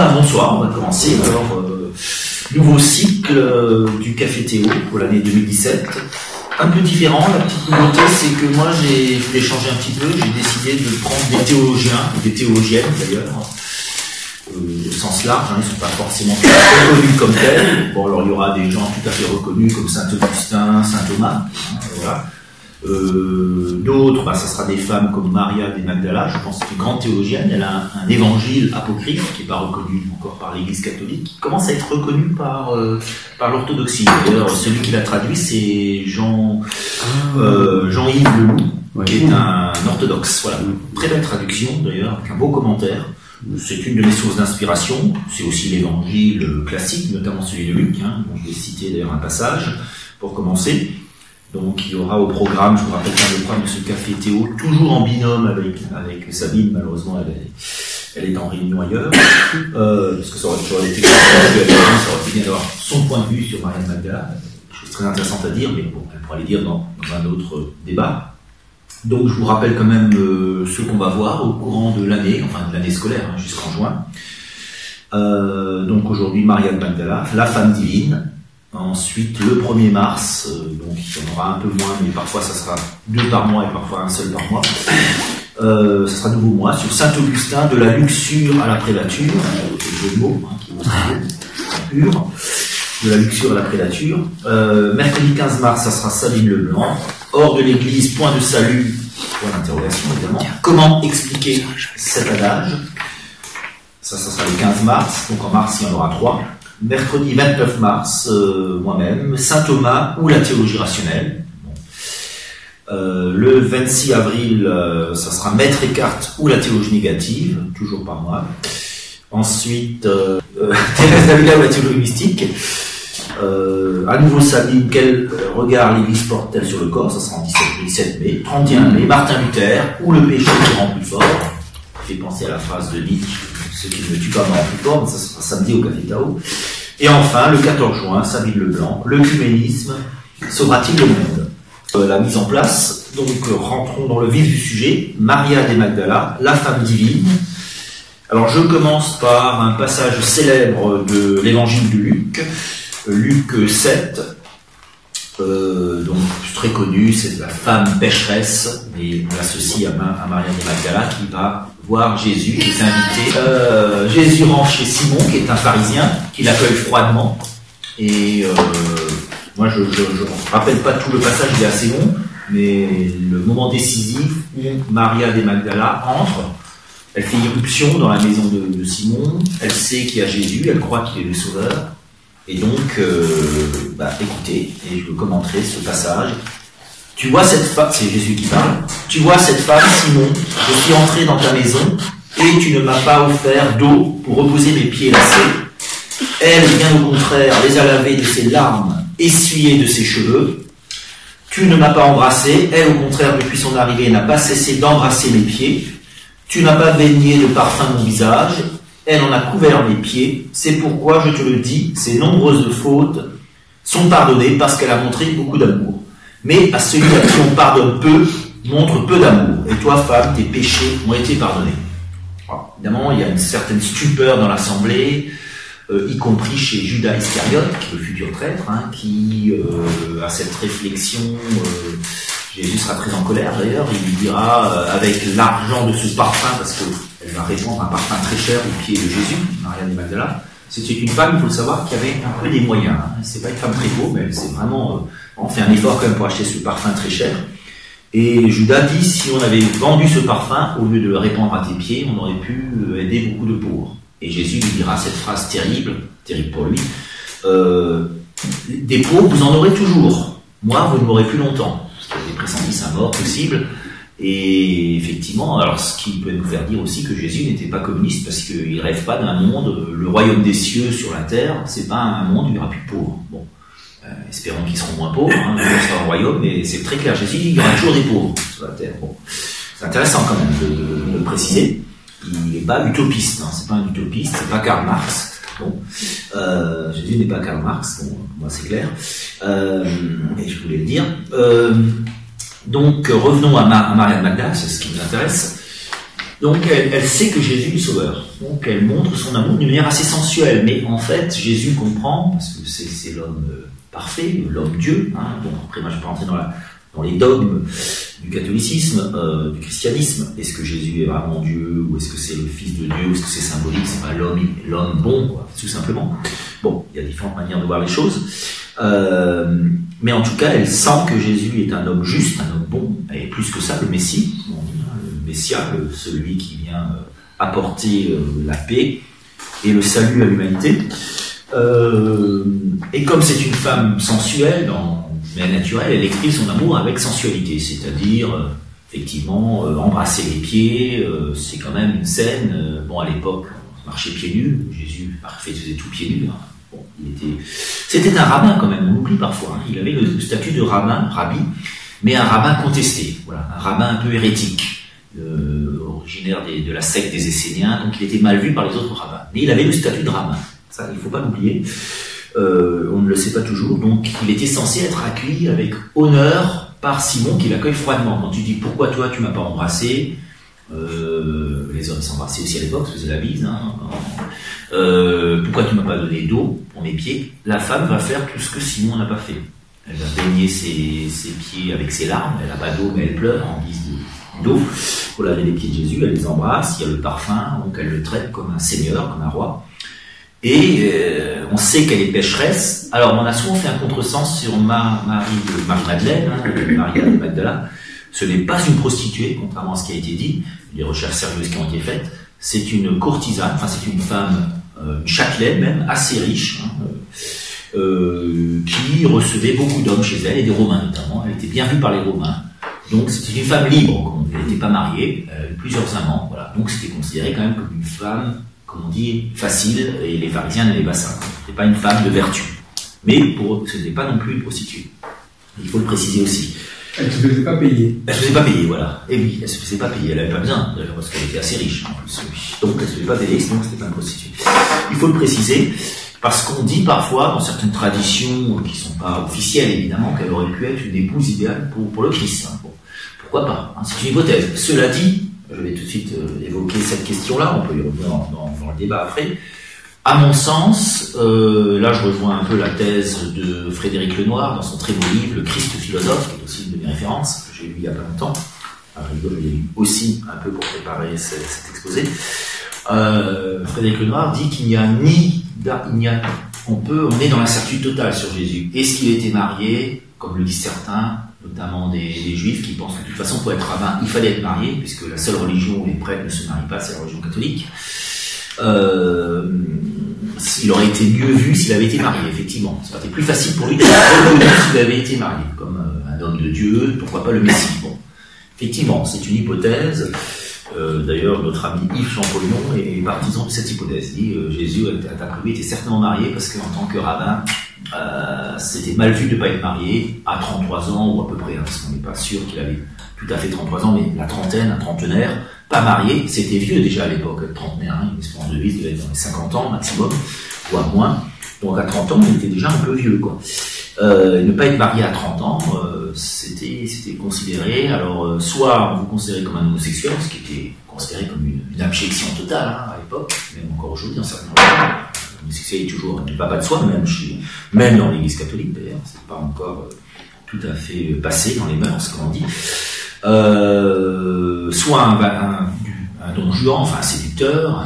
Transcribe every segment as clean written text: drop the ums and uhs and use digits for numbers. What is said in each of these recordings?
bonsoir, on va commencer. Alors, nouveau cycle du Café Théo pour l'année 2017. Un peu différent, la petite nouveauté, c'est que moi, je voulais changer un petit peu. J'ai décidé de prendre des théologiens, ou des théologiennes d'ailleurs, au sens large, ils ne sont pas forcément reconnus comme tels. Bon, alors il y aura des gens tout à fait reconnus comme Saint Augustin, Saint Thomas, voilà. D'autres, ça sera des femmes comme Maria de Magdala, je pense que c'est une grande théologienne. Elle a un évangile apocryphe qui n'est pas reconnu encore par l'Église catholique, qui commence à être reconnu par l'orthodoxie. D'ailleurs, celui qui l'a traduit, c'est Jean-Yves Leloup, qui est un orthodoxe. Voilà, très belle traduction d'ailleurs, avec un beau commentaire. C'est une de mes sources d'inspiration. C'est aussi l'évangile classique, notamment celui de Luc, dont je vais citer d'ailleurs un passage pour commencer. Donc il y aura au programme, je vous rappelle pas le programme de ce Café Théo, toujours en binôme avec Sabine, malheureusement elle est en réunion ailleurs, parce que ça aurait été bien d'avoir son point de vue sur Maria de Magdala, chose très intéressante à dire, mais bon, elle pourra les dire dans un autre débat. Donc je vous rappelle quand même ce qu'on va voir au courant de l'année, enfin de l'année scolaire, jusqu'en juin. Donc aujourd'hui Maria de Magdala, la femme divine. Ensuite, le 1er mars, donc il y en aura un peu moins, mais parfois ça sera 2 par mois et parfois un seul par mois. Ça sera nouveau mois sur Saint Augustin, de la luxure à la prélature, c'est le jeu de mots qui est pur, de la luxure à la prélature. Mercredi 15 mars, ça sera Sabine Leblanc. Hors de l'Église, point de salut, point d'interrogation évidemment. Comment expliquer cet adage? Ça sera le 15 mars, donc en mars il y en aura 3. Mercredi 29 mars, moi-même, Saint Thomas ou la théologie rationnelle. Le 26 avril, ça sera Maître Eckhart ou la théologie négative, toujours par moi. Ensuite, Thérèse d'Avila ou la théologie mystique. À nouveau Sabine, quel regard l'Église porte-t-elle sur le corps? Ça sera en 17 mai. 31 mai, Martin Luther ou le péché qui rend plus fort. Fait penser à la phrase de Nietzsche, ce qui ne tue pas me rend plus fort, mais ça sera samedi au Café Tao. Et enfin, le 14 juin, Sabine Leblanc, l'œcuménisme sauvera-t-il le monde? La mise en place, donc rentrons dans le vif du sujet. Maria de Magdala, la femme divine. Alors je commence par un passage célèbre de l'évangile de Luc, Luc 7, donc très connu, c'est la femme pécheresse, et on l'associe à Maria de Magdala qui va voir Jésus, qui est invité. Jésus rentre chez Simon, qui est un pharisien, qui l'accueille froidement, et moi je ne rappelle pas tout le passage, il est assez long, mais le moment décisif où Maria de Magdala entre, elle fait irruption dans la maison de Simon, elle sait qu'il y a Jésus, elle croit qu'il est le sauveur. Et donc, écoutez, et je commenterai ce passage. Tu vois cette femme, c'est Jésus qui parle, tu vois cette femme, Simon, je suis entré dans ta maison, et tu ne m'as pas offert d'eau pour reposer mes pieds lassés. Elle, bien au contraire, les a lavés de ses larmes, essuyées de ses cheveux. Tu ne m'as pas embrassé, elle, au contraire, depuis son arrivée, n'a pas cessé d'embrasser mes pieds. Tu n'as pas baigné de parfum mon visage. Elle en a couvert mes pieds, c'est pourquoi je te le dis, ses nombreuses fautes sont pardonnées parce qu'elle a montré beaucoup d'amour. Mais à celui à qui on pardonne peu, montre peu d'amour. Et toi, femme, tes péchés ont été pardonnés. Alors, évidemment, il y a une certaine stupeur dans l'assemblée, y compris chez Judas Iscariote, qui est le futur traître, qui a cette réflexion. Jésus sera très en colère d'ailleurs, il lui dira, avec l'argent de ce parfum, parce qu'elle va répandre un parfum très cher aux pieds de Jésus, Maria de Magdala. C'était une femme, il faut le savoir, qui avait un peu des moyens. C'est pas une femme très pauvre, mais elle s'est vraiment fait un effort quand même pour acheter ce parfum très cher. Et Judas dit, si on avait vendu ce parfum, au lieu de le répandre à tes pieds, on aurait pu aider beaucoup de pauvres. Et Jésus lui dira cette phrase terrible pour lui, des pauvres, vous en aurez toujours. Moi, vous ne m'aurez plus longtemps. Parce qu'il y a des pressentis sa mort possible. Et effectivement, alors ce qui peut nous faire dire aussi que Jésus n'était pas communiste parce qu'il ne rêve pas d'un monde, le royaume des cieux sur la terre, c'est pas un monde où il n'y aura plus de pauvres. Bon, espérons qu'ils seront moins pauvres, on sera un royaume, mais c'est très clair, Jésus dit qu'il y aura toujours des pauvres sur la terre. Bon, c'est intéressant quand même de le préciser. Il n'est pas utopiste, c'est pas un utopiste, c'est pas Karl Marx. Bon, Jésus n'est pas Karl Marx, bon, moi c'est clair, et je voulais le dire. Donc revenons à Maria de Magdala, c'est ce qui nous intéresse. Donc elle sait que Jésus est le sauveur. Donc elle montre son amour d'une manière assez sensuelle. Mais en fait, Jésus comprend, parce que c'est l'homme parfait, l'homme Dieu. Hein. Bon, après, moi je ne vais pas rentrer dans les dogmes du catholicisme, du christianisme. Est-ce que Jésus est vraiment Dieu, ou est-ce que c'est le Fils de Dieu, ou est-ce que c'est symbolique, c'est pas l'homme bon, quoi, tout simplement. Bon, il y a différentes manières de voir les choses. Mais en tout cas, elle sent que Jésus est un homme juste, un homme bon, et plus que ça, le Messie, le Messia, celui qui vient apporter la paix et le salut à l'humanité. Et comme c'est une femme sensuelle, mais naturelle, elle exprime son amour avec sensualité, c'est-à-dire, effectivement, embrasser les pieds, c'est quand même une scène, bon, à l'époque, on marchait pieds nus, Jésus faisait tout pieds nus, hein. Bon, c'était un rabbin quand même, on oublie parfois, hein. Il avait le statut de rabbin, rabbi, mais un rabbin contesté, voilà, un rabbin un peu hérétique, originaire de la secte des Esséniens, donc il était mal vu par les autres rabbins. Mais il avait le statut de rabbin, ça il ne faut pas l'oublier, on ne le sait pas toujours, donc il était censé être accueilli avec honneur par Simon qui l'accueille froidement. Quand tu dis pourquoi toi tu m'as pas embrassé, les hommes s'embrassaient aussi à l'époque, se faisaient la bise, hein. Pourquoi tu m'as pas donné d'eau pour mes pieds, la femme va faire tout ce que Simon n'a pas fait. Elle va baigner ses pieds avec ses larmes, elle n'a pas d'eau mais elle pleure en guise d'eau pour laver les pieds de Jésus, elle les embrasse, il y a le parfum, donc elle le traite comme un seigneur, comme un roi. Et on sait qu'elle est pécheresse. Alors on a souvent fait un contresens sur Marie-Madeleine, hein, Maria de Magdala. Ce n'est pas une prostituée, contrairement à ce qui a été dit, les recherches sérieuses qui ont été faites. C'est une courtisane, enfin c'est une femme, une châtelaine même, assez riche, hein, qui recevait beaucoup d'hommes chez elle, et des Romains notamment. Elle était bien vue par les Romains. Donc c'était une femme libre, elle n'était pas mariée, elle avait plusieurs amants, voilà. Donc c'était considéré quand même comme une femme, comme on dit, facile, et les pharisiens n'aimaient pas ça. C'était pas une femme de vertu. Mais pour eux, ce n'était pas non plus une prostituée. Il faut le préciser aussi. Elle ne se faisait pas payer. Elle se faisait pas payer, voilà. Et oui, elle se faisait pas payer. Elle n'avait pas besoin, d'ailleurs, parce qu'elle était assez riche, en plus. Donc elle se faisait pas payer, sinon c'était pas une prostituée. Il faut le préciser, parce qu'on dit parfois, dans certaines traditions qui sont pas officielles, évidemment, qu'elle aurait pu être une épouse idéale pour le Christ. Hein. Bon, pourquoi pas, hein, c'est une hypothèse. Cela dit, je vais tout de suite évoquer cette question-là, on peut y revenir dans le débat après. À mon sens, là je rejoins un peu la thèse de Frédéric Lenoir dans son très beau livre, Le Christ philosophe, qui est aussi une de mes références, que j'ai lu il y a pas longtemps. Je l'ai lu aussi un peu pour préparer cet exposé. Frédéric Lenoir dit qu'il n'y a on est dans l'incertitude totale sur Jésus. Est-ce qu'il était marié, comme le disent certains, notamment des juifs qui pensent que de toute façon pour être rabbin il fallait être marié, puisque la seule religion où les prêtres ne se marient pas, c'est la religion catholique. Il aurait été mieux vu s'il avait été marié, effectivement. Ça aurait été plus facile pour lui d'être reconnu s'il avait été marié, comme un homme de Dieu, pourquoi pas le Messie. Bon, effectivement, c'est une hypothèse. D'ailleurs, notre ami Yves Champollion est partisan de cette hypothèse. Il dit Jésus, d'après lui, était certainement marié parce qu'en tant que rabbin, c'était mal vu de ne pas être marié à 33 ans ou à peu près, hein, parce qu'on n'est pas sûr qu'il avait tout à fait 33 ans, mais la trentaine, un trentenaire, pas marié, c'était vieux déjà à l'époque, trentenaire, hein, une espérance de vie devait être dans les 50 ans maximum, voire moins. Donc à 30 ans, il était déjà un peu vieux, quoi. Ne pas être marié à 30 ans, c'était considéré, alors soit on vous considérait comme un homosexuel, ce qui était considéré comme une abjection totale, hein, à l'époque, même encore aujourd'hui dans certains endroits. L'homosexuel est toujours du papa de soi, même dans l'église catholique d'ailleurs, c'est pas encore tout à fait passé dans les mœurs, comme on dit. Soit un don juan, enfin un séducteur, un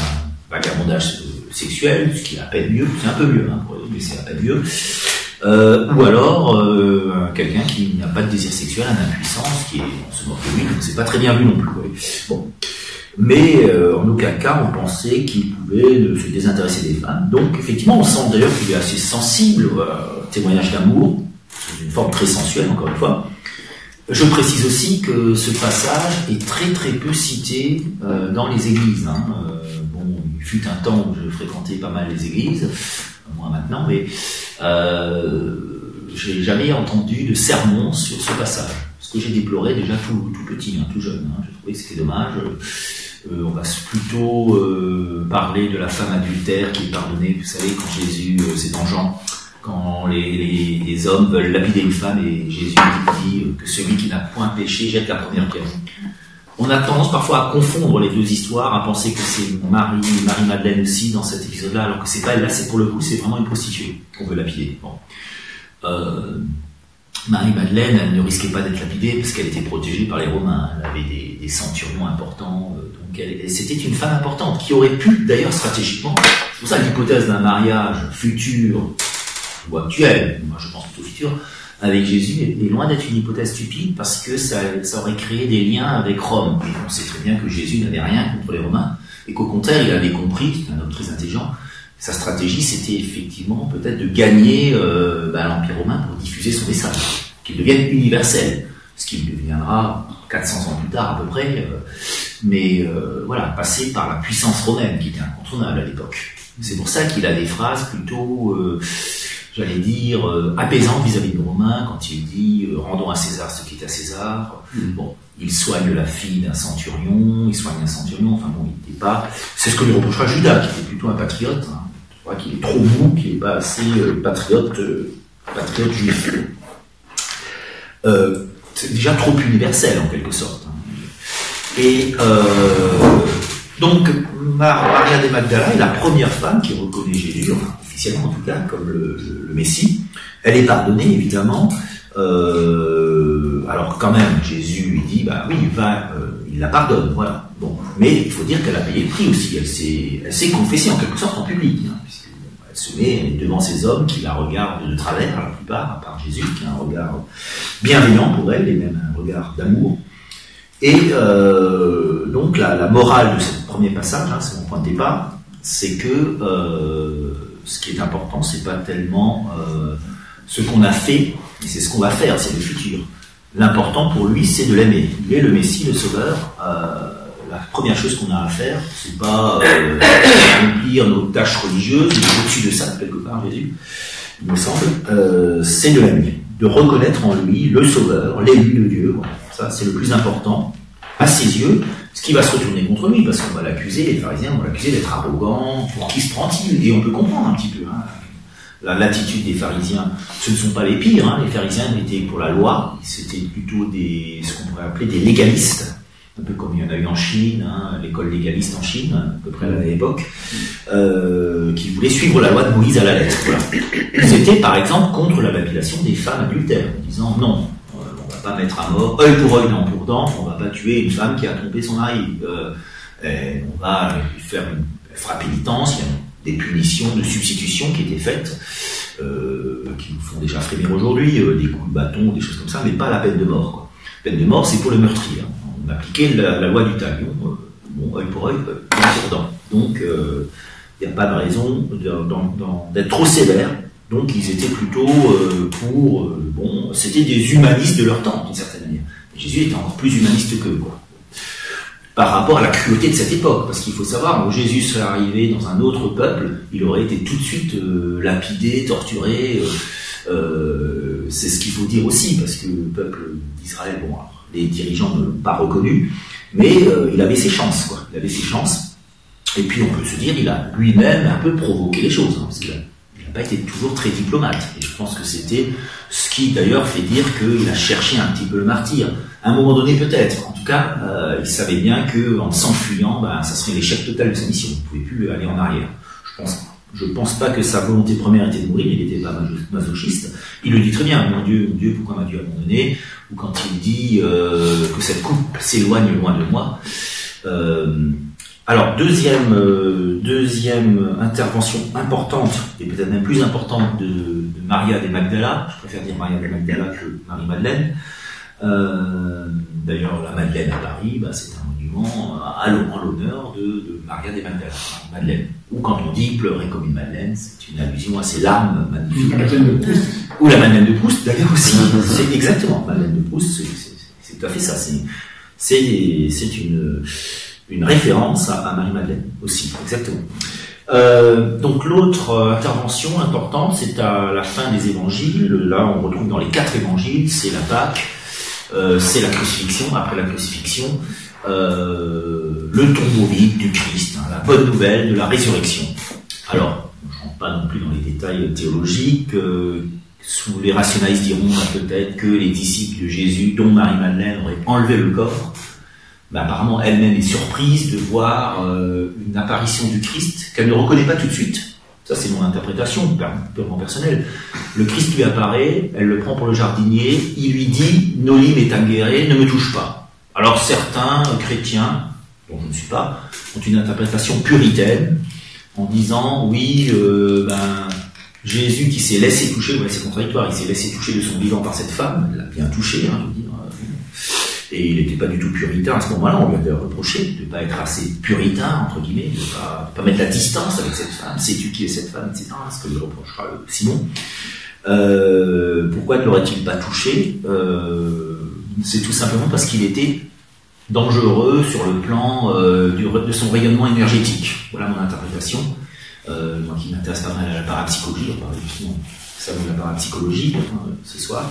vagabondage sexuel, ce qui est à peine mieux, c'est un peu mieux, hein, mais c'est à peine mieux. Ou alors quelqu'un qui n'a pas de désir sexuel, un impuissant, on se moque de lui, donc c'est pas très bien vu non plus. Ouais. Bon. Mais en aucun cas on pensait qu'il pouvait se désintéresser des femmes. Donc effectivement on sent d'ailleurs qu'il est assez sensible au témoignage d'amour, c'est une forme très sensuelle encore une fois. Je précise aussi que ce passage est très très peu cité dans les églises. Hein. Bon, il fut un temps où je fréquentais pas mal les églises, moins maintenant, mais j'ai jamais entendu de sermon sur ce passage. Ce que j'ai déploré déjà tout petit, hein, tout jeune. Hein. Je trouvais que c'était dommage. On va plutôt parler de la femme adultère qui est pardonnée. Vous savez, quand Jésus, c'est dans Jean, quand les hommes veulent lapider une femme et Jésus dit que celui qui n'a point péché jette la première pierre. On a tendance parfois à confondre les deux histoires, à penser que c'est Marie-Madeleine aussi dans cet épisode-là, alors que c'est pas elle. Là, c'est pour le coup, c'est vraiment une prostituée qu'on veut lapider. Bon. Marie-Madeleine, elle ne risquait pas d'être lapidée parce qu'elle était protégée par les Romains. Elle avait des centurions importants, donc c'était une femme importante qui aurait pu, d'ailleurs, stratégiquement. C'est pour ça que l'hypothèse d'un mariage futur ou actuel, moi je pense plutôt futur, avec Jésus est loin d'être une hypothèse stupide parce que ça aurait créé des liens avec Rome. Et on sait très bien que Jésus n'avait rien contre les Romains et qu'au contraire, il avait compris, c'est un homme très intelligent, sa stratégie c'était effectivement peut-être de gagner l'Empire romain pour diffuser son message, qu'il devienne universel, ce qui deviendra 400 ans plus tard à peu près, voilà, passer par la puissance romaine qui était incontournable à l'époque. C'est pour ça qu'il a des phrases plutôt... j'allais dire, apaisant vis-à-vis des Romains, quand il dit rendons à César ce qui est à César. Bon, il soigne la fille d'un centurion, enfin bon, il n'était pas... C'est ce que lui reprochera Judas, qui était plutôt un patriote. Hein. Je crois qu'il est trop mou, qu'il n'est pas assez patriote juif. C'est déjà trop universel, en quelque sorte. Hein. Et donc, Maria de Magdala est la première femme qui reconnaît Jésus, officiellement en tout cas, comme le Messie. Elle est pardonnée, évidemment. Alors quand même, Jésus lui dit, bah oui, il la pardonne, voilà. Bon, mais il faut dire qu'elle a payé le prix aussi. Elle s'est confessée en quelque sorte en public, hein, puisqu'elle se met devant ces hommes qui la regardent de travers, la plupart, à part Jésus, qui a un regard bienveillant pour elle, et même un regard d'amour. Et donc la morale de ce premier passage, hein, c'est mon point de départ, c'est que ce qui est important, c'est pas tellement ce qu'on a fait, mais c'est ce qu'on va faire, c'est le futur. L'important pour lui, c'est de l'aimer. Il est le Messie, le Sauveur. La première chose qu'on a à faire, c'est pas accomplir nos tâches religieuses, au-dessus de ça, quelque part, Jésus, il me semble, c'est de l'aimer, de reconnaître en lui le Sauveur, l'élu de Dieu. Voilà. Ça, c'est le plus important à ses yeux, ce qui va se retourner contre lui, parce qu'on va l'accuser, les pharisiens vont l'accuser d'être arrogant, pour qui se prend-il? Et on peut comprendre un petit peu l'attitude des pharisiens. Ce ne sont pas les pires, hein. Les pharisiens étaient pour la loi, c'était plutôt ce qu'on pourrait appeler des légalistes, un peu comme il y en a eu en Chine, hein, l'école légaliste en Chine, à peu près à la même époque, qui voulaient suivre la loi de Moïse à la lettre. Voilà. C'était par exemple contre la lapidation des femmes adultères, en disant non, on va pas mettre à mort, œil pour œil, dent pour dent, on va pas tuer une femme qui a trompé son mari, on va lui faire frappe pénitence, il y a des punitions de substitution qui étaient faites, qui nous font déjà frémir aujourd'hui, des coups de bâton, des choses comme ça, mais pas la peine de mort, quoi. La peine de mort, c'est pour le meurtrier. Hein. On appliquait la loi du talion, œil pour œil, dent pour dent. Donc, il n'y a pas de raison d'être trop sévère. Donc, ils étaient plutôt c'était des humanistes de leur temps, d'une certaine manière. Et Jésus était encore plus humaniste qu'eux, quoi. Par rapport à la cruauté de cette époque, parce qu'il faut savoir, quand Jésus serait arrivé dans un autre peuple, il aurait été tout de suite lapidé, torturé. C'est ce qu'il faut dire aussi, parce que le peuple d'Israël, les dirigeants ne l'ont pas reconnu, mais il avait ses chances, quoi. Il avait ses chances. Et puis on peut se dire, il a lui-même un peu provoqué les choses, hein, parce qu'il n'a pas été toujours très diplomate. Et je pense que c'était ce qui d'ailleurs fait dire qu'il a cherché un petit peu le martyre. À un moment donné peut-être. En tout cas, il savait bien qu'en s'enfuyant, ça serait l'échec total de sa mission. Il ne pouvait plus aller en arrière. Je pense pas que sa volonté première était de mourir, il n'était pas masochiste. Il le dit très bien, mon Dieu, pourquoi m'as-tu abandonné? Ou quand il dit que cette coupe s'éloigne loin de moi. Alors, deuxième intervention importante, et peut-être même plus importante de Maria de Magdala, je préfère dire Maria de Magdala que Marie-Madeleine. D'ailleurs, la Madeleine à Paris, c'est un monument en l'honneur de Maria de Magdala, Madeleine. Ou quand on dit pleurer comme une Madeleine, c'est une allusion à ces larmes magnifiques. Ou la Madeleine de Proust, d'ailleurs aussi. C'est exactement, Madeleine de Proust, c'est tout à fait ça. C'est une référence à Marie-Madeleine aussi, exactement. Donc l'autre intervention importante, c'est à la fin des évangiles. Là, on retrouve dans les 4 évangiles, c'est la Pâque, c'est la crucifixion. Après la crucifixion, le tombeau vide du Christ, hein, la bonne nouvelle de la résurrection. Alors, je ne rentre pas non plus dans les détails théologiques. Les rationalistes diront peut-être que les disciples de Jésus, dont Marie-Madeleine, auraient enlevé le corps. apparemment elle-même est surprise de voir une apparition du Christ qu'elle ne reconnaît pas tout de suite. Ça, c'est mon interprétation, purement personnelle. Le Christ lui apparaît, elle le prend pour le jardinier, il lui dit « Nolim est guéret, ne me touche pas ». Alors certains chrétiens, dont je ne suis pas, ont une interprétation puritaine, en disant « Oui, Jésus qui s'est laissé toucher », ouais, c'est contradictoire, il s'est laissé toucher de son vivant par cette femme, elle l'a bien touché, hein, je veux dire, et il n'était pas du tout puritain à ce moment-là, on lui avait reproché de ne pas être assez puritain, entre guillemets, de ne pas mettre la distance avec cette femme, sais-tu qui est cette femme, etc., ce que lui reprochera Simon. Pourquoi ne l'aurait-il pas touché? C'est tout simplement parce qu'il était dangereux sur le plan de son rayonnement énergétique. Voilà mon interprétation. Moi qui m'intéresse pas mal à la parapsychologie, on parle justement de la parapsychologie ce soir,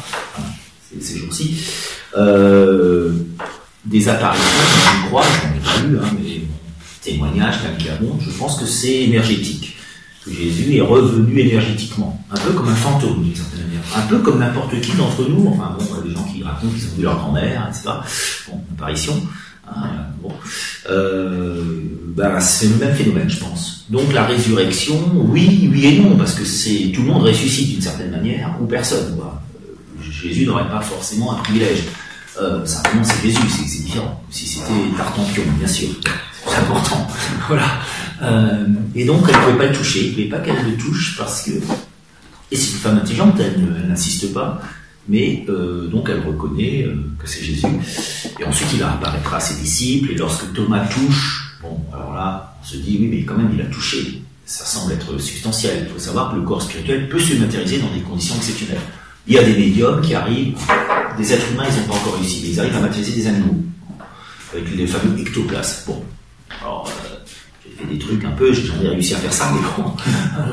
ces jours-ci. Des apparitions, je crois, je n'en ai pas lu, mais témoignages, je pense que c'est énergétique. Que Jésus est revenu énergétiquement, un peu comme un fantôme d'une certaine manière, un peu comme n'importe qui d'entre nous, enfin bon, les gens qui racontent qu'ils ont vu leur grand-mère, etc. Bon, apparition. C'est le même phénomène, je pense. Donc la résurrection, oui et non, parce que tout le monde ressuscite d'une certaine manière, ou personne. Jésus n'aurait pas forcément un privilège. Simplement, c'est Jésus, c'est différent. Si c'était Tartampion, bien sûr, c'est important. Voilà. Et donc, elle ne pouvait pas le toucher. Il ne voulait pas qu'elle le touche parce que. Et c'est une femme intelligente, elle n'insiste pas. Mais donc, elle reconnaît que c'est Jésus. Et ensuite, il apparaîtra à ses disciples. Et lorsque Thomas touche, bon, alors là, on se dit, oui, mais quand même, il a touché. Ça semble être substantiel. Il faut savoir que le corps spirituel peut se matérialiser dans des conditions exceptionnelles. Il y a des médiums qui arrivent, des êtres humains, ils n'ont pas encore réussi, mais ils arrivent à matérialiser des animaux, avec les fameux ectoplasmes. Bon, alors, j'ai fait des trucs un peu, j'ai jamais réussi à faire ça, mais bon,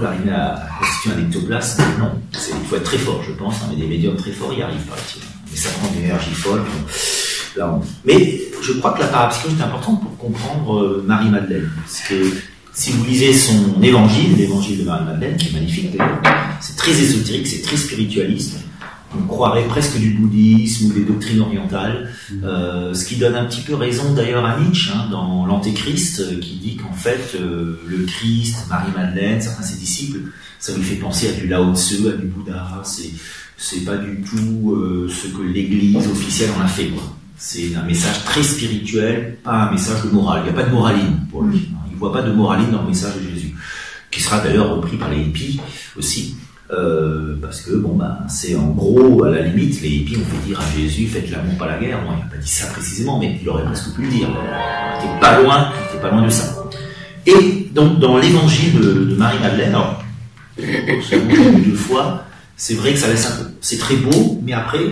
arriver à constituer un ectoplasme, non, il faut être très fort, je pense, mais des médiums très forts y arrivent, paraît-il. Mais ça prend une énergie folle. Mais je crois que la parapsychologie est importante pour comprendre Marie-Madeleine, parce que si vous lisez son évangile, l'évangile de Marie-Madeleine, qui est magnifique d'ailleurs, c'est très ésotérique, c'est très spiritualiste. On croirait presque du bouddhisme ou des doctrines orientales, ce qui donne un petit peu raison d'ailleurs à Nietzsche, dans l'Antéchrist, qui dit qu'en fait, le Christ, Marie-Madeleine, certains de ses disciples, ça lui fait penser à du Lao Tzu, à du Bouddha, c'est pas du tout ce que l'Église officielle en a fait, quoi. C'est un message très spirituel, pas un message de morale. Il n'y a pas de moraline pour lui. Il ne voit pas de moraline dans le message de Jésus, qui sera d'ailleurs repris par les hippies aussi. Parce que c'est en gros, à la limite, les hippies ont fait dire à Jésus, faites l'amour, pas la guerre. Bon, il n'a pas dit ça précisément, mais il aurait presque pu le dire. Il n'était pas loin de ça. Et donc, dans l'évangile de Marie-Madeleine, alors, deux fois, c'est vrai que ça laisse un peu. C'est très beau, mais après,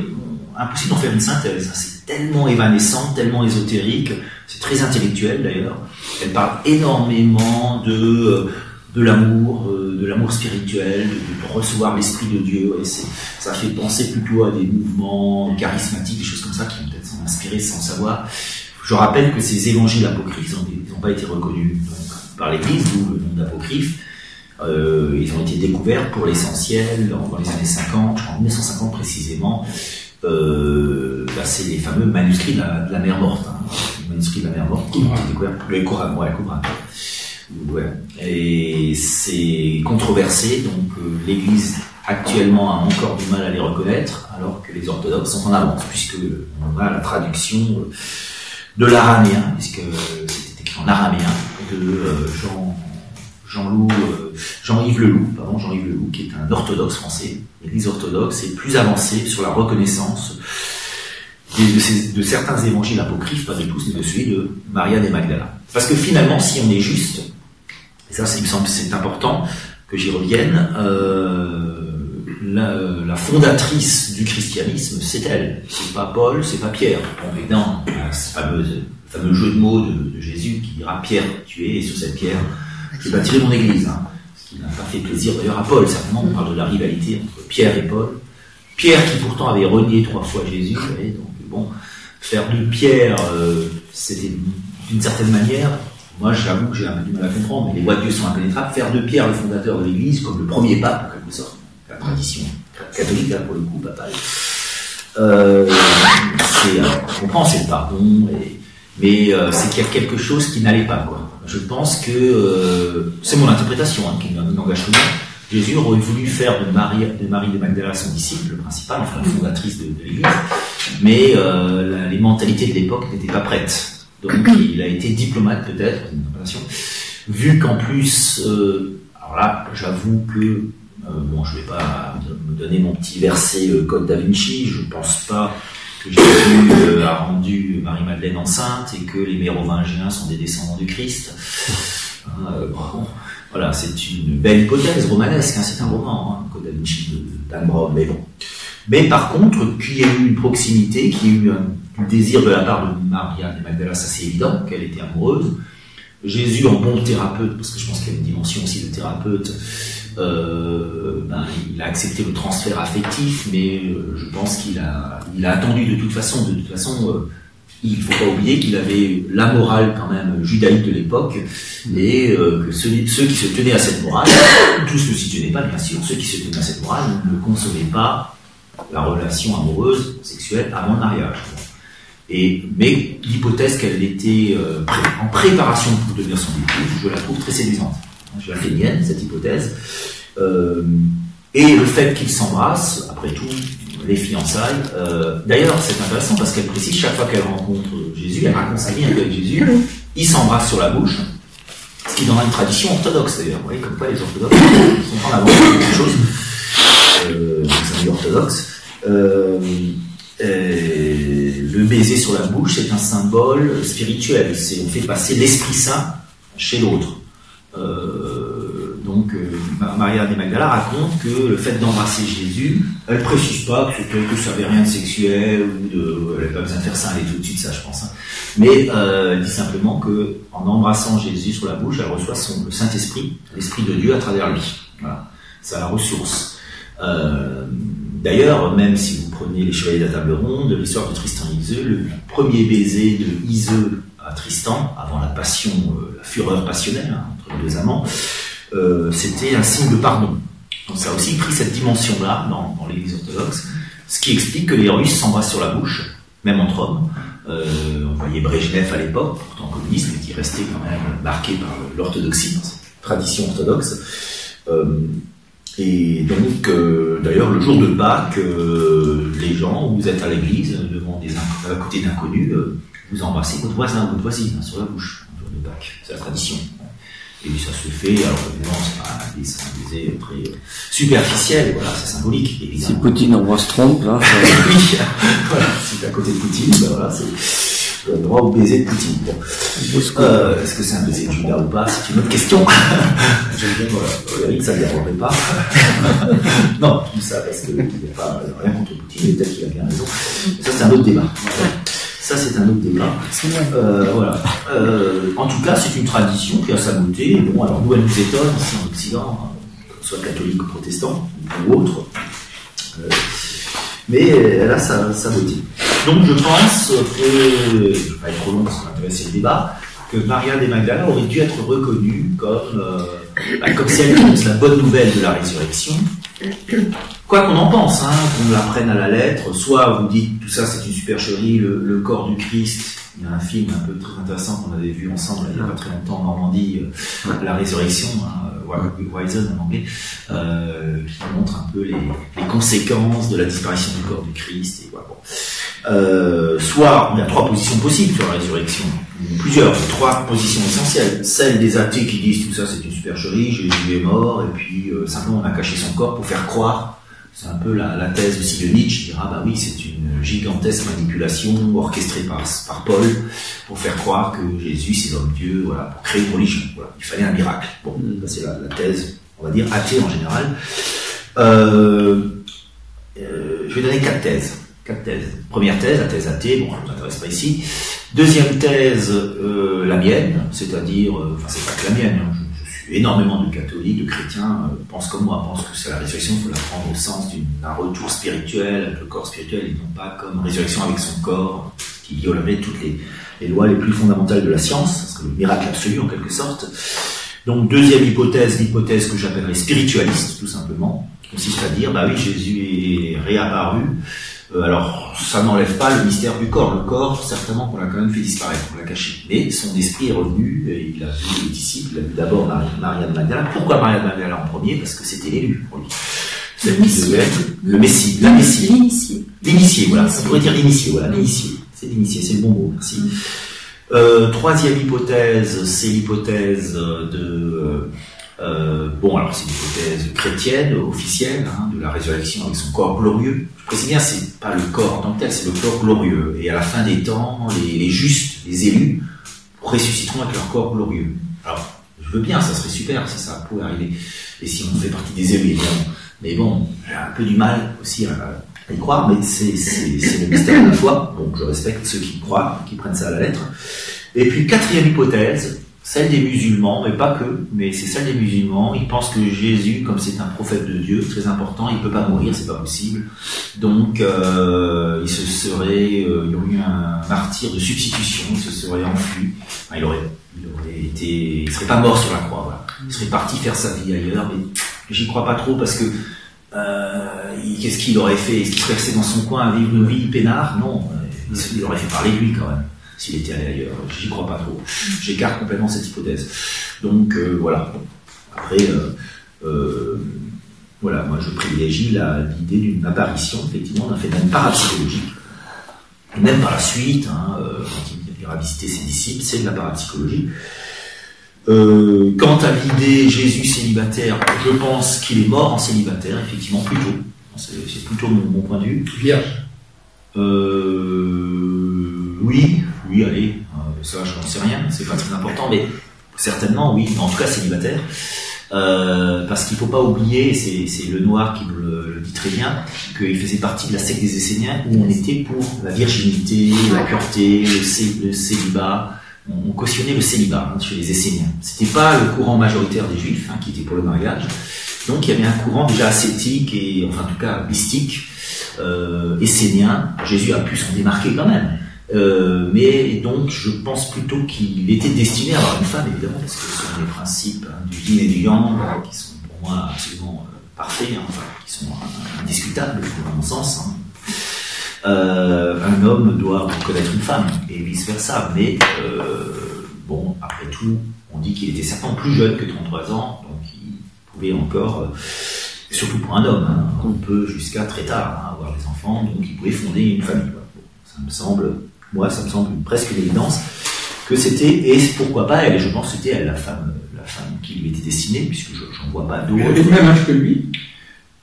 impossible d'en faire une synthèse. C'est tellement évanescent, tellement ésotérique, c'est très intellectuel d'ailleurs. Elle parle énormément de l'amour spirituel, de recevoir l'esprit de Dieu, et ça fait penser plutôt à des mouvements charismatiques, des choses comme ça qui vont peut-être s'en inspirer sans savoir. Je rappelle que ces évangiles apocryphes n'ont pas été reconnus par l'Église, d'où le nom d'apocryphe. Ils ont été découverts pour l'essentiel dans les années 50, en 1950 précisément. C'est les fameux manuscrits de la mer morte, les manuscrits de la mer morte qui ont été découverts, le Coran, ouais. Et c'est controversé, donc l'Église actuellement a encore du mal à les reconnaître, alors que les orthodoxes sont en avance, puisque on a la traduction de l'araméen, puisque c'était écrit en araméen, de Jean-Yves Leloup, qui est un orthodoxe français. L'Église orthodoxe est plus avancée sur la reconnaissance de certains évangiles apocryphes, pas de tous, mais de celui de Maria de Magdala. Parce que finalement, si on est juste, et ça, il me semble que c'est important que j'y revienne, la fondatrice du christianisme, c'est elle. C'est pas Paul, c'est pas Pierre. Bon, évidemment, ce fameux jeu de mots de Jésus qui dira Pierre, tu es, et sur cette pierre, je bâtirai mon église. Ce qui n'a pas fait plaisir d'ailleurs à Paul. Certainement, on parle de la rivalité entre Pierre et Paul. Pierre qui pourtant avait renié 3 fois Jésus. Et donc, bon, faire de Pierre, c'était d'une certaine manière. Moi, j'avoue que j'ai un peu du mal à comprendre, mais les lois de Dieu sont impénétrables. Faire de Pierre le fondateur de l'Église, comme le premier pape, en quelque sorte, la tradition catholique, là, pour le coup, papale, on comprend, c'est le pardon, et mais c'est qu'il y a quelque chose qui n'allait pas, quoi. Je pense que c'est mon interprétation, hein, qui n'engage que moi. Jésus aurait voulu faire de Marie de Magdala son disciple, le principal, enfin la fondatrice de l'Église, mais les mentalités de l'époque n'étaient pas prêtes. Donc il a été diplomate peut-être, une interprétation, vu qu'en plus, alors là, j'avoue que, bon, je ne vais pas me donner mon petit verset Code da Vinci, je ne pense pas que Jésus a rendu Marie-Madeleine enceinte et que les Mérovingiens sont des descendants du Christ. Bon, voilà, c'est une belle hypothèse romanesque, hein, c'est un roman, hein, Code da Vinci d'Anne Brown, mais bon. Mais par contre, qu'il y ait eu une proximité, qu'il y ait eu un désir de la part de Maria de Magdala, ça c'est évident, qu'elle était amoureuse. Jésus, en bon thérapeute, parce que je pense qu'il y a une dimension aussi de thérapeute, il a accepté le transfert affectif, mais je pense qu'il a attendu de toute façon. De toute façon, il ne faut pas oublier qu'il avait la morale quand même judaïque de l'époque, et que ceux qui se tenaient à cette morale, tous ne s'y tenaient pas bien sûr, ceux qui se tenaient à cette morale ne concevaient pas la relation amoureuse, sexuelle avant le mariage. Mais l'hypothèse qu'elle était en préparation pour devenir son épouse, je la trouve très séduisante. Je la fais mienne, cette hypothèse. Et le fait qu'ils s'embrassent, après tout, les fiançailles. D'ailleurs, c'est intéressant parce qu'elle précise, chaque fois qu'elle rencontre Jésus, elle raconte sa vie un peu avec Jésus, ils s'embrassent sur la bouche, ce qui est dans une tradition orthodoxe d'ailleurs. Vous voyez, comme quoi les orthodoxes sont en avant quelque chose. Les amis orthodoxes. Le baiser sur la bouche, c'est un symbole spirituel. On fait passer l'Esprit Saint chez l'autre. Donc, Maria de Magdala raconte que le fait d'embrasser Jésus, elle ne précise pas que ça n'avait rien de sexuel, ou elle n'avait pas besoin de faire ça, elle est tout de suite ça, je pense. Hein. Mais elle dit simplement qu'en embrassant Jésus sur la bouche, elle reçoit le Saint-Esprit, l'Esprit de Dieu à travers lui. Voilà. Ça la ressource. D'ailleurs, même si vous prenez les Chevaliers de la Table Ronde, l'histoire de Tristan et Iseult, le premier baiser de Iseult à Tristan, avant la passion, la fureur passionnelle hein, entre les deux amants, c'était un signe de pardon. Donc ça a aussi pris cette dimension-là dans l'Église orthodoxe, ce qui explique que les Russes s'embrassent sur la bouche, même entre hommes. On voyait Brejnev à l'époque, pourtant communiste, mais qui restait quand même marqué par l'orthodoxie, cette tradition orthodoxe. Et donc, d'ailleurs, le jour de Pâques, les gens, vous êtes à l'église, à côté d'inconnus, vous embrassez votre voisin, votre voisine, hein, sur la bouche, le jour de Pâques. C'est la tradition. Et ça se fait, alors évidemment, c'est un baiser très superficiel, voilà, c'est symbolique, évidemment. Si Poutine embrasse Trump, là. Oui, voilà, si t'es à côté de Poutine, ben voilà, c'est le droit au baiser de Poutine. Bon. Est-ce que c'est un baiser de Judas ou pas? C'est une autre question. J'aime bien, voilà. Eric, ça ne dérangerait pas. Non, je dis ça parce qu'il n'y a pas rien contre Poutine, mais peut-être qu'il a bien raison. Ça, c'est un autre débat. Voilà. Ça, c'est un autre débat. Voilà. En tout cas, c'est une tradition qui a sa beauté. Bon, alors nous, elle nous étonne ici en Occident, hein, soit catholique ou protestant, ou autre. Mais elle a sa beauté. Donc je pense que, je ne vais pas être trop long parce qu'on va intéresser le débat, que Maria de Magdala aurait dû être reconnue comme celle qui annonce la bonne nouvelle de la résurrection. Quoi qu'on en pense, hein, qu'on la prenne à la lettre, soit vous dites tout ça c'est une supercherie, le corps du Christ. Il y a un film un peu très intéressant qu'on avait vu ensemble il n'y a pas très longtemps en Normandie, La Résurrection, hein, Wisen en anglais, qui montre un peu les conséquences de la disparition du corps du Christ. Et voilà, bon. Soit il y a trois positions possibles sur la résurrection, trois positions essentielles. Celle des athées qui disent tout ça c'est une supercherie, Jésus est mort, et puis simplement on a caché son corps pour faire croire. C'est un peu la thèse aussi de Nietzsche, qui dira, bah oui, c'est une gigantesque manipulation orchestrée par Paul pour faire croire que Jésus, c'est l'homme-dieu, voilà, pour créer une religion. Voilà. Il fallait un miracle. Bon, ça c'est la thèse, on va dire, athée en général. Je vais donner quatre thèses. Première thèse, la thèse athée, bon, ça ne nous intéresse pas ici. Deuxième thèse, la mienne, c'est-à-dire, enfin, c'est pas que la mienne, hein, énormément de catholiques, de chrétiens pensent comme moi, pensent que c'est la résurrection, il faut la prendre au sens d'un retour spirituel avec le corps spirituel et non pas comme résurrection avec son corps qui violerait toutes les lois les plus fondamentales de la science, parce que le miracle absolu en quelque sorte. Donc deuxième hypothèse, l'hypothèse que j'appellerais spiritualiste tout simplement, qui consiste à dire, bah oui, Jésus est réapparu Alors, ça n'enlève pas le mystère du corps. Le corps, certainement qu'on l'a quand même fait disparaître, on l'a caché. Mais son esprit est revenu, et il a vu les disciples, il a vu d'abord Maria de Magdala. Pourquoi Maria de Magdala en premier? Parce que c'était l'élu pour lui. Celle qui devait être le Messie, la Messie. L'initié. L'initié, voilà. On pourrait dire l'initié, voilà. L'initié. C'est l'initié, c'est le bon mot, merci. Troisième hypothèse, c'est l'hypothèse de... bon, alors c'est une hypothèse chrétienne, officielle, hein, de la résurrection avec son corps glorieux. Je précise bien, c'est pas le corps en tant que tel, c'est le corps glorieux. Et à la fin des temps, les justes, les élus, ressusciteront avec leur corps glorieux. Alors, je veux bien, ça serait super si ça pouvait arriver. Et si on fait partie des élus, évidemment. Mais bon, j'ai un peu du mal aussi à y croire, mais c'est le mystère de la foi. Donc je respecte ceux qui croient, qui prennent ça à la lettre. Et puis, quatrième hypothèse, celle des musulmans, mais pas que, mais c'est celle des musulmans. Ils pensent que Jésus, comme c'est un prophète de Dieu, très important, il ne peut pas mourir, c'est pas possible. Donc, il y aurait eu un martyr de substitution, il se serait enfui. Enfin, il serait pas mort sur la croix, voilà. Il serait parti faire sa vie ailleurs, mais j'y crois pas trop parce que qu'est-ce qu'il aurait fait? Est-ce qu'il serait resté dans son coin à vivre une vie peinard? Non, il aurait fait parler de lui quand même. S'il était allé ailleurs, j'y crois pas trop. J'écarte complètement cette hypothèse. Donc voilà. Après, voilà, moi je privilégie l'idée d'une apparition, effectivement, d'un phénomène parapsychologique. Et même par la suite, hein, quand il ira visiter ses disciples, c'est de la parapsychologie. Quant à l'idée Jésus célibataire, je pense qu'il est mort en célibataire, effectivement, plutôt. C'est plutôt mon point de vue. Vierge. Oui, allez, ça je n'en sais rien, c'est pas très important, mais certainement oui, en tout cas célibataire, parce qu'il ne faut pas oublier, c'est Lenoir qui le dit très bien, qu'il faisait partie de la secte des Esséniens où on était pour la virginité, la pureté, le célibat, on cautionnait le célibat chez les Esséniens. C'était pas le courant majoritaire des Juifs qui était pour le mariage, donc il y avait un courant déjà ascétique et enfin en tout cas mystique, essénien. Jésus a pu s'en démarquer quand même. Mais donc je pense plutôt qu'il était destiné à avoir une femme, évidemment, parce que ce sont les principes du yin et du yang qui sont pour moi absolument parfaits, enfin qui sont indiscutables à mon sens. Un homme doit reconnaître une femme et vice versa, mais bon, après tout, on dit qu'il était certainement plus jeune que 33 ans, donc il pouvait encore, surtout pour un homme, on peut jusqu'à très tard avoir des enfants, donc il pouvait fonder une famille. Ça me semble presque une évidence que c'était, et pourquoi pas elle, je pense que c'était elle, la femme qui lui était destinée, puisque j'en vois pas d'autres. Elle avait le même âge que lui?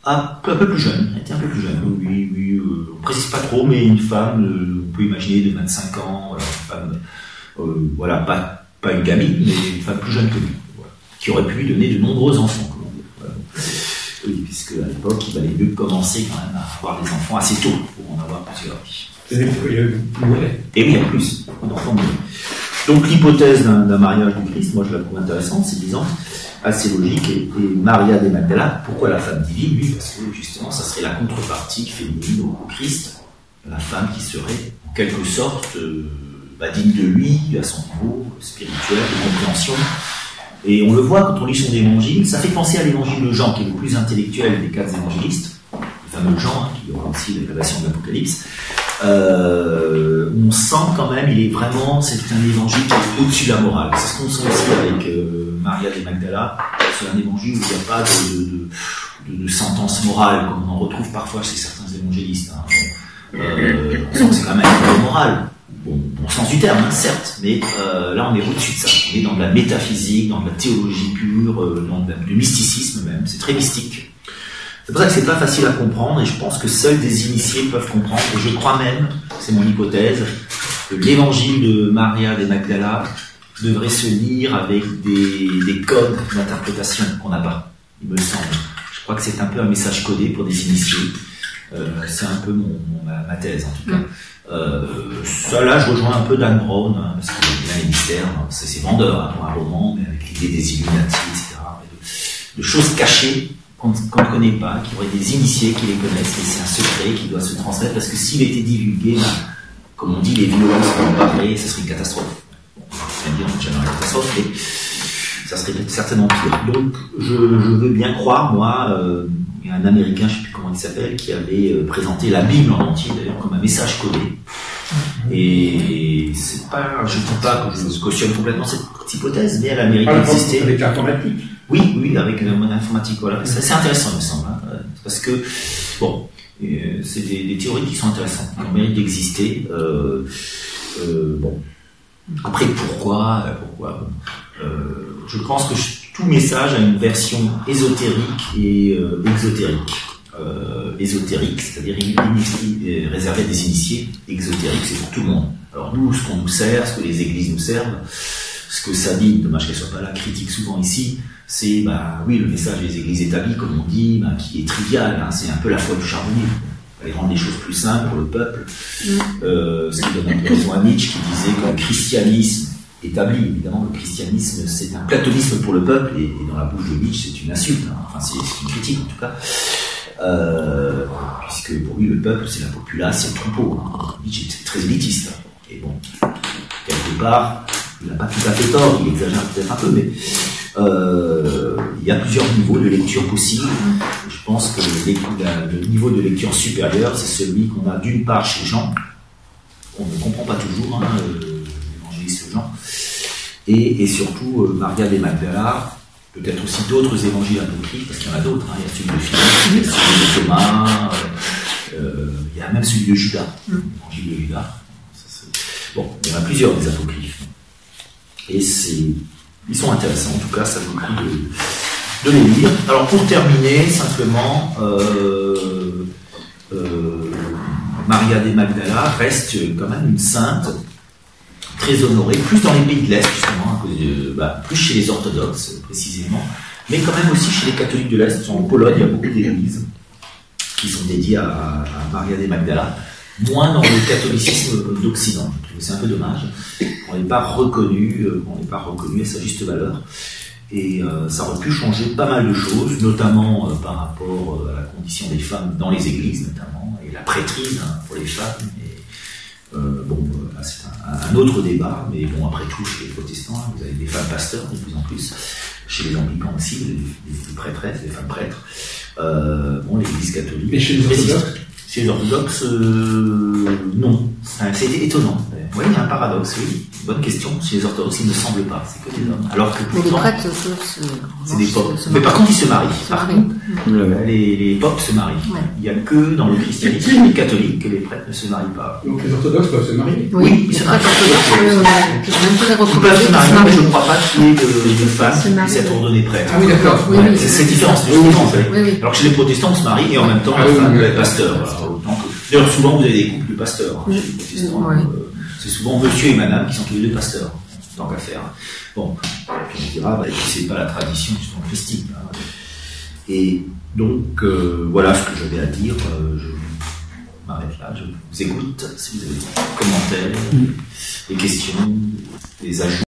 Un peu plus jeune, elle était un peu plus jeune, oui, on précise pas trop, mais une femme, on peut imaginer de 25 ans, voilà, une femme, voilà, pas une gamine, mais une femme plus jeune que lui, voilà, qui aurait pu lui donner de nombreux enfants, voilà. Oui, puisque à l'époque, il valait mieux commencer quand même à avoir des enfants assez tôt, pour en avoir plusieurs. Et oui, en plus, d'enfants. Donc l'hypothèse d'un mariage du Christ, moi je la trouve intéressante, c'est disant assez logique. Et Maria de Magdala, pourquoi la femme divine? Lui, parce que justement, ça serait la contrepartie féminine au Christ, la femme qui serait en quelque sorte digne de lui, à son niveau spirituel, de compréhension. Et on le voit quand on lit son évangile, ça fait penser à l'évangile de Jean, qui est le plus intellectuel des 4 évangélistes, le fameux Jean, qui aura aussi la révélation de l'Apocalypse. On sent quand même, c'est un évangile qui est au-dessus de la morale. C'est ce qu'on sent aussi avec Maria de Magdala. C'est un évangile où il n'y a pas de sentence morale, comme on en retrouve parfois chez certains évangélistes. On sent que c'est quand même un peu moral. Bon sens du terme, certes, mais là on est au-dessus de ça. On est dans de la métaphysique, dans de la théologie pure, dans du mysticisme même. C'est très mystique. C'est pour ça que c'est pas facile à comprendre, et je pense que seuls des initiés peuvent comprendre. Et je crois même, c'est mon hypothèse, que l'évangile de Maria de Magdala devrait se lire avec des codes d'interprétation qu'on n'a pas, il me semble. Je crois que c'est un peu un message codé pour des initiés. C'est un peu ma thèse, en tout cas. Ça, là, je rejoins un peu Dan Brown, parce qu'il y a les mystères, c'est vendeur pour un roman, mais avec l'idée des Illuminati, etc. De choses cachées qu'on ne connaît pas, qui auraient des initiés qui les connaissent, et c'est un secret qui doit se transmettre, parce que s'il était divulgué, comme on dit, les violences vont parler, ça serait une catastrophe. Bon, je vais dire, on jamais une catastrophe, mais ça serait certainement pire. Donc, je veux bien croire, moi, il y a un Américain, je ne sais plus comment il s'appelle, qui avait présenté la Bible en entier, d'ailleurs, comme un message codé. Et c'est pas, je ne dis pas que je cautionne complètement cette hypothèse, mais elle mérite d'exister. Avec l'informatique. Oui, avec l'informatique, voilà. C'est intéressant, il me semble, hein, parce que, bon, c'est des théories qui sont intéressantes, qui méritent d'exister. Bon. Après, pourquoi je pense que tout message a une version ésotérique et exotérique. Ésotérique, c'est-à-dire réservé à des initiés. Exotérique, c'est pour tout le monde. Alors nous, ce qu'on nous sert, ce que les églises nous servent, ce que ça dit, dommage qu'elle soit pas là, critique souvent ici, c'est, oui, le message des églises établies, comme on dit, qui est trivial, hein, c'est un peu la foi du charbonnier. Il fallait rendre les choses plus simples pour le peuple. Ce qui donne un peu raison à Nietzsche, qui disait que le christianisme établi, évidemment, le christianisme, c'est un platonisme pour le peuple, et dans la bouche de Nietzsche, c'est une insulte, hein. Enfin, c'est une critique, en tout cas. Puisque pour lui, le peuple, c'est la populace, c'est le troupeau. Hein. Nietzsche était très élitiste. Hein. Et bon, quelque part, il n'a pas tout à fait tort, il exagère peut-être un peu, mais il y a plusieurs niveaux de lecture possibles. Je pense que le niveau de lecture supérieur, c'est celui qu'on a d'une part chez Jean, qu'on ne comprend pas toujours, hein, l'évangéliste Jean, et surtout Maria de Magdala, peut-être aussi d'autres évangiles apocryphes, parce qu'il y en a d'autres, hein. Il y a celui de Philippe, il y a celui de Thomas, il y a même celui de Judas, l'évangile de Judas. Bon, il y en a plusieurs des apocryphes. Et ils sont intéressants, en tout cas, ça vaut le coup de les lire. Alors pour terminer, simplement, Maria de Magdala reste quand même une sainte, très honorée, plus dans les pays de l'Est, justement, à cause plus chez les orthodoxes, précisément, mais quand même aussi chez les catholiques de l'Est. En Pologne, il y a beaucoup d'églises qui sont dédiées à Maria de Magdala, moins dans le catholicisme d'Occident. C'est un peu dommage. On n'est pas reconnu à sa juste valeur. Et ça aurait pu changer pas mal de choses, notamment par rapport à la condition des femmes dans les églises, notamment, et la prêtrise, hein, pour les femmes. C'est un autre débat, mais bon, après tout, chez les protestants, vous avez des femmes pasteurs de plus en plus, chez les anglicans aussi, des prêtresses, des femmes prêtres. L'Église catholique. Et chez les orthodoxes? Chez les orthodoxes, non. C'est étonnant. Oui, il y a un paradoxe, oui. Bonne question. Chez les orthodoxes, il ne semble pas. C'est que des hommes. Alors que pourtant, les prêtres, c'est des popes. Mais par contre, ils se marient. Par contre, les popes se marient. Ouais. Il n'y a que dans le christianisme et les catholiques que les prêtres ne se marient pas. Donc les orthodoxes peuvent se marier? Oui, ils se marient. Ils peuvent se marier, mais je ne crois pas qu'il y ait de femmes qui puissent être ordonnées prêtres. Ah oui, d'accord. C'est différent. Alors que chez les protestants, on se marie et en même temps, la femme peut être pasteur. D'ailleurs, souvent, vous avez des couples de pasteurs. Chez les protestants, c'est souvent monsieur et madame qui sont tous les deux pasteurs, tant qu'à faire. Bon, puis on dira, c'est pas la tradition justement christique. Hein. Et donc, voilà ce que j'avais à dire. Je m'arrête là, je vous écoute. Si vous avez des commentaires, des questions, des ajouts.